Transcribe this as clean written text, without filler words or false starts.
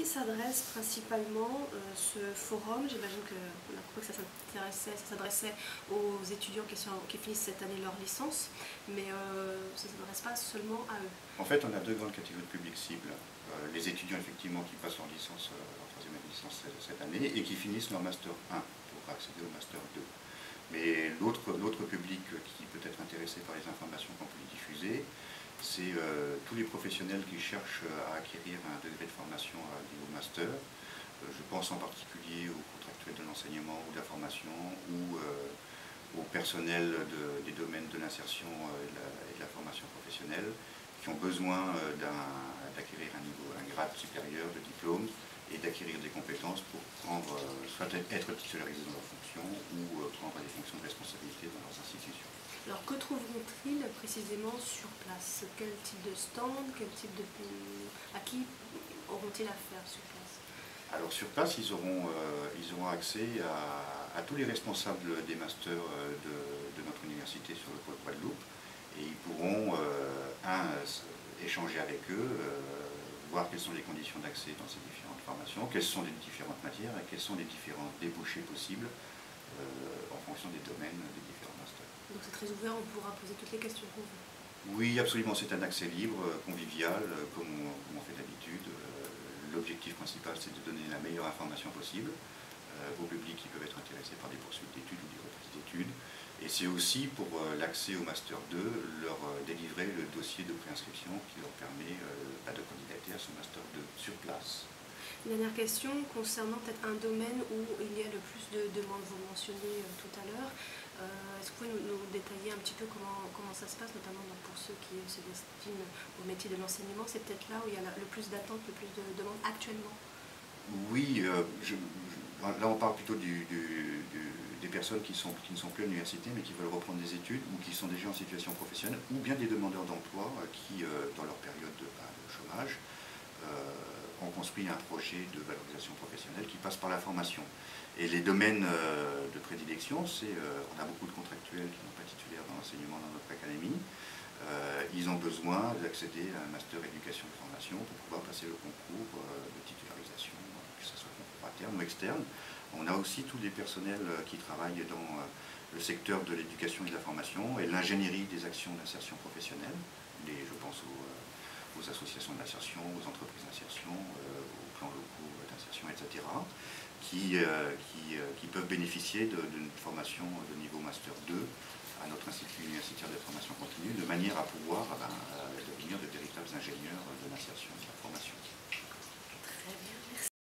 qui s'adresse principalement ce forum? J'imagine qu'on a compris que ça s'adressait aux étudiants qui finissent cette année leur licence, mais ça ne s'adresse pas seulement à eux. En fait, on a deux grandes catégories de publics cibles. Les étudiants effectivement qui passent leur licence, leur troisième année de licence cette année et qui finissent leur Master 1 pour accéder au Master 2. Mais l'autre public qui peut être intéressé par les informations qu'on peut y diffuser, c'est tous les professionnels qui cherchent à acquérir un degré de formation à niveau master. Je pense en particulier aux contractuels de l'enseignement ou de la formation ou au personnel des domaines de l'insertion et de la formation professionnelle qui ont besoin d'acquérir un grade supérieur de diplôme et d'acquérir des compétences pour prendre, soit être titularisés dans leurs fonctions ou prendre des fonctions de responsabilité dans leurs institutions. Alors que trouveront-ils précisément sur place? Quel type de stand, à qui auront-ils affaire sur place? Alors sur place, ils auront accès à tous les responsables des masters de notre université sur le pôle Guadeloupe et ils pourront, échanger avec eux, voir quelles sont les conditions d'accès dans ces différentes formations, quelles sont les différentes matières et quels sont les différents débouchés possibles en fonction des domaines des différents masters. Donc c'est très ouvert, on pourra poser toutes les questions qu'on veut. Oui, absolument, c'est un accès libre, convivial, comme on fait d'habitude. L'objectif principal, c'est de donner la meilleure information possible au public qui peuvent être intéressés par des poursuites d'études ou des reprises d'études. Et c'est aussi pour l'accès au Master 2, leur délivrer le dossier de préinscription qui leur permet de candidater à ce Master 2 sur place. Une dernière question concernant peut-être un domaine où il y a le plus de demandes, vous mentionnez tout à l'heure. Est-ce que vous pouvez nous détailler un petit peu comment ça se passe, notamment pour ceux qui se destinent au métier de l'enseignement? C'est peut-être là où il y a le plus d'attentes, le plus de demandes actuellement? Oui, là on parle plutôt des personnes qui ne sont plus à l'université mais qui veulent reprendre des études ou qui sont déjà en situation professionnelle ou bien des demandeurs d'emploi qui, dans leur période de chômage, ont construit un projet de valorisation professionnelle qui passe par la formation. Et les domaines de prédilection, on a beaucoup de contractuels qui n'ont pas titulaire dans l'enseignement dans notre académie. Ils ont besoin d'accéder à un master éducation et formation pour pouvoir passer le concours de titularisation, que ce soit concours interne ou externe. On a aussi tous les personnels qui travaillent dans le secteur de l'éducation et de la formation et l'ingénierie des actions d'insertion professionnelle. Je pense aux associations d'insertion, aux entreprises d'insertion, aux plans locaux d'insertion, etc., qui peuvent bénéficier d'une formation de niveau Master 2 à notre institut universitaire de formation continue, de manière à pouvoir devenir de véritables ingénieurs de l'insertion et de la formation.